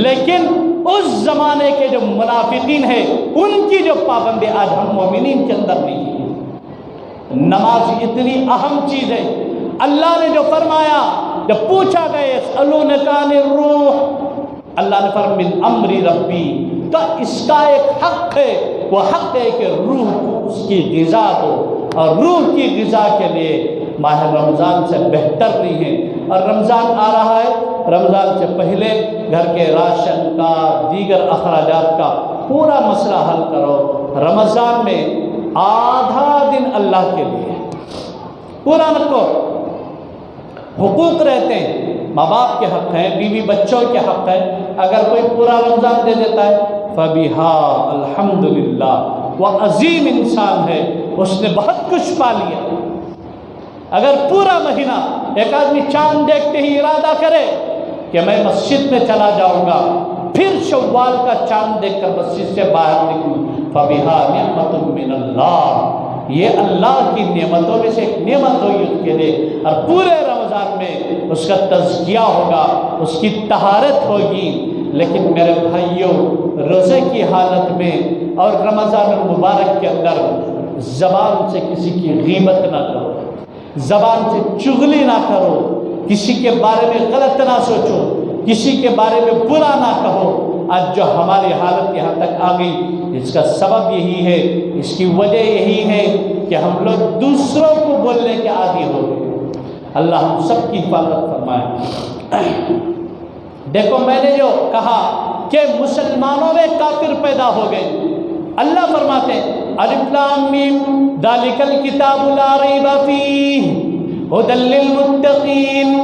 لیکن اس زمانے کے جو منافقین ہیں ان کی جو پابندی آج ہم مومنین کے اندر نہیں ہے۔ نماز اتنی اہم چیز ہے، اللہ نے جو فرمایا، جب پوچھا گیا یسألونک عن الروح، اللہ نے فرمایا من امر ربی، تو اس کا ایک حق ہے، وہ حق ہے کہ روح کو اس کی غذا دو، اور روح کی غذا کے لیے ماہ رمضان سے بہتر نہیں ہے۔ اور رمضان آ رہا ہے، رمضان سے پہلے گھر کے راشن کا، دیگر اخراجات کا پورا مسئلہ حل کرو۔ رمضان میں آدھا دن اللہ کے لیے پورا رکھو۔ حقوق رہتے ہیں، ماں باپ کے حق ہیں، بیوی بچوں کے حق ہیں، اگر کوئی پورا رمضان دے دیتا ہے فَبِهَا الحمدللہ، وہ عظیم انسان ہے، اس نے بہت کچھ پا لیا۔ اگر پورا مہینہ ایک آدمی چاند دیکھتے ہی ارادہ کرے کہ میں مسجد میں چلا جاؤں گا، پھر شوال کا چاند دیکھ کر مسجد سے باہر نکلوں، فَبِهَا نِعْمَةٌ مِّنَ اللَّهِ، یہ اللہ کی نعمتوں میں سے ایک نعمت ہوئی اس کے لیے، اور پورے رمضان میں اس کا تزکیہ ہوگا، اس کی طہارت ہوگی۔ لیکن میرے بھائیوں، روزے کی حالت میں اور رمضان المبارک کے اندر زبان سے کسی کی غیبت نہ کرو، زبان سے چغلی نہ کرو، کسی کے بارے میں غلط نہ سوچو، کسی کے بارے میں برا نہ کہو۔ آج جو ہماری حالت یہاں تک آ گئی، اس کا سبب یہی ہے، اس کی وجہ یہی ہے کہ ہم لوگ دوسروں کو بولنے کے عادی ہو گئے۔ اللہ ہم سب کی حفاظت فرمائے۔ دیکھو میں نے جو کہا کہ مسلمانوں میں کافر پیدا ہو گئے، اللہ فرماتے ہیں الف لام میم ذالک الکتاب لا ریب فیہ ھدی للمتقین،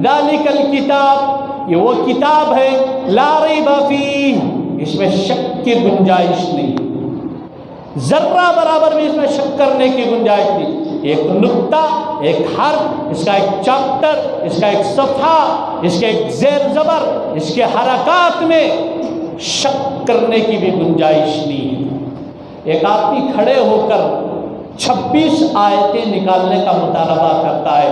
ذالک الکتاب، یہ وہ کتاب ہے لا ریب فیہ، اس میں شک کی گنجائش نہیں، ذرہ برابر بھی اس میں شک کرنے کی گنجائش نہیں۔ ایک نقطہ، ایک حرف، اس کا ایک چیپٹر، اس کا ایک صفحہ، اس کے ایک زیر زبر، اس کے حرکات میں شک کرنے کی بھی گنجائش نہیں ہے۔ ایک آدمی کھڑے ہو کر 26 آیتیں نکالنے کا مطالبہ کرتا ہے،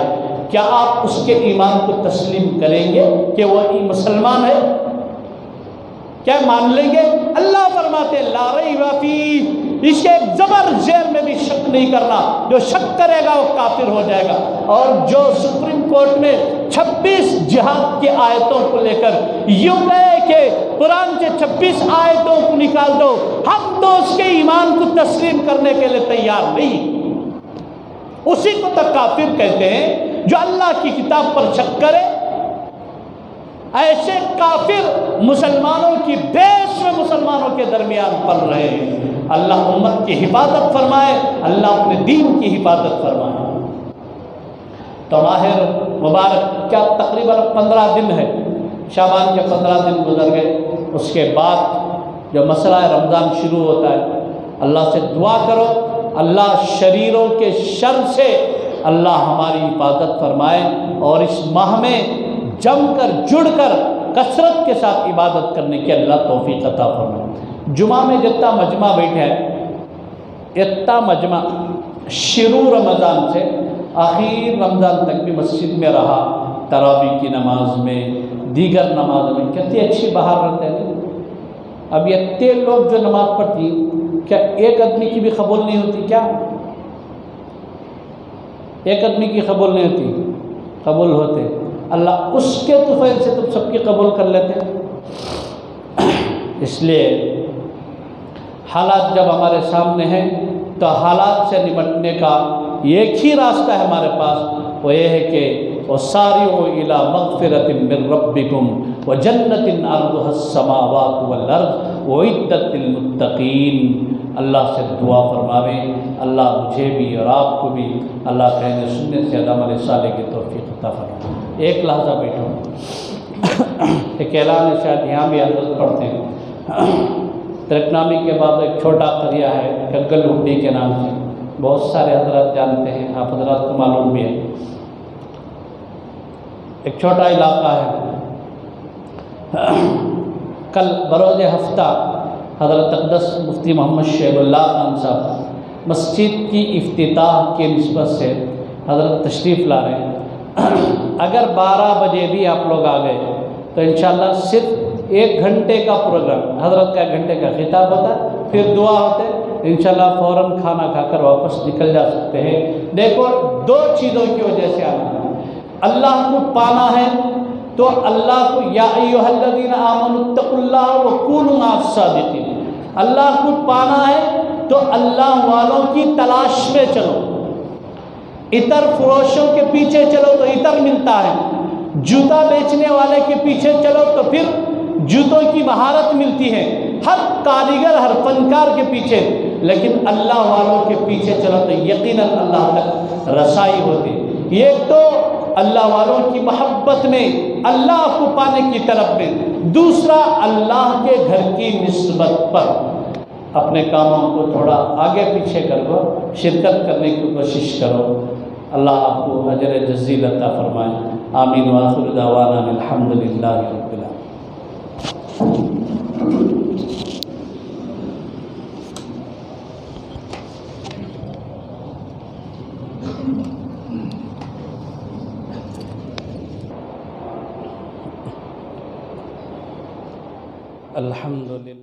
کیا آپ اس کے ایمان کو تسلیم کریں گے کہ وہ مسلمان ہے؟ کیا مان لیں گے؟ اللہ فرماتے لا ریب فیہ، اس کے زبر زیر میں بھی شک نہیں کرنا، جو شک کرے گا وہ کافر ہو جائے گا۔ اور جو سپریم کورٹ میں 26 جہاد کی آیتوں کو لے کر یوں کہے کہ قرآن سے 26 آیتوں کو نکال دو، ہم تو اس کے ایمان کو تسلیم کرنے کے لیے تیار نہیں، اسی کو تو کافر کہتے ہیں جو اللہ کی کتاب پر شک کرے۔ ایسے کافر مسلمانوں کی بیس میں مسلمانوں کے درمیان پل رہے ہیں۔ اللہ امت کی حفاظت فرمائے، اللہ اپنے دین کی حفاظت فرمائے۔ تو ماہ مبارک کیا تقریباً 15 دن ہے، شعبان کے 15 دن گزر گئے، اس کے بعد جو مسئلہ رمضان شروع ہوتا ہے۔ اللہ سے دعا کرو اللہ شریروں کے شر سے اللہ ہماری حفاظت فرمائے، اور اس ماہ میں جم کر جڑ کر کثرت کے ساتھ عبادت کرنے کی اللہ توفیق عطا فرمائے۔ جمعہ میں جتنا مجمع بیٹھا ہے، اتنا مجمع شروع رمضان سے آخر رمضان تک بھی مسجد میں رہا، تراویح کی نماز میں، دیگر نماز میں، کتنی اچھی باہر رہتے ہیں۔ اب یہ 3 لوگ جو نماز پڑھتی، کیا ایک آدمی کی بھی قبول نہیں ہوتی کیا؟ ایک آدمی کی قبول نہیں ہوتی، قبول ہوتے، اللہ اس کے طفیل سے تم سب کی قبول کر لیتے ہیں۔ اس لیے حالات جب ہمارے سامنے ہیں تو حالات سے نمٹنے کا ایک ہی راستہ ہے ہمارے پاس، وہ یہ ہے کہ وَسَارِعُوا إِلَىٰ مَغْفِرَةٍ مِّن رَّبِّكُمْ وَجَنَّةٍ عَرْضُهَا السَّمَاوَاتُ وَالْأَرْضُ وَأُعِدَّتْ لِلْمُتَّقِينَ۔ اللہ سے دعا فرماویں اللہ مجھے بھی اور آپ کو بھی اللہ کہنے سننے سے عمل صالح کی توفیق عطا فرمائے۔ ایک لحظہ بیٹھو، ایک اعلان ہے، شاید یہاں بھی حضرت پڑھتے ہیں۔ ترکنامی کے بعد ایک چھوٹا قریہ ہے گگل ہڈی کے نام سے، بہت سارے حضرات جانتے ہیں، آپ حضرات کو معلوم بھی ہے۔ ایک چھوٹا علاقہ ہے۔ کل بروز ہفتہ حضرت اقدس مفتی محمد شعیب اللہ خان صاحب مسجد کی افتتاح کی نسبت سے حضرت تشریف لا رہے ہیں۔ اگر 12 بجے بھی آپ لوگ آ گئے تو انشاءاللہ صرف 1 گھنٹے کا پروگرام، حضرت کا 1 گھنٹے کا خطاب ہوتا ہے، پھر دعا ہوتے، انشاءاللہ فوراً کھانا کھا کر واپس نکل جا سکتے ہیں۔ دیکھو 2 چیزوں کی وجہ سے آنا ہے، اللہ کو پانا ہے تو اللہ کو یا ایھا الذین آمنوا اتقوا اللہ وکونوا مع الصادقین، اللہ کو پانا ہے تو اللہ والوں کی تلاش میں چلو، عطر فروشوں کے پیچھے چلو تو عطر ملتا ہے، جوتا بیچنے والے کے پیچھے چلو تو پھر جوتوں کی مہارت ملتی ہے، ہر کاریگر ہر فنکار کے پیچھے، لیکن اللہ والوں کے پیچھے چلو تو یقیناً اللہ تک رسائی ہوتی۔ ایک تو اللہ والوں کی محبت میں، اللہ کو پانے کی طرف میں، دوسرا اللہ کے گھر کی نسبت پر اپنے کاموں کو تھوڑا آگے پیچھے کرو، شرکت کرنے کی کوشش کرو۔ اللہ آپ کو اجر جزیل عطا فرمائے۔ آمین وآخر دعوانا الحمدللہ رب العالمین۔ الحمدللہ۔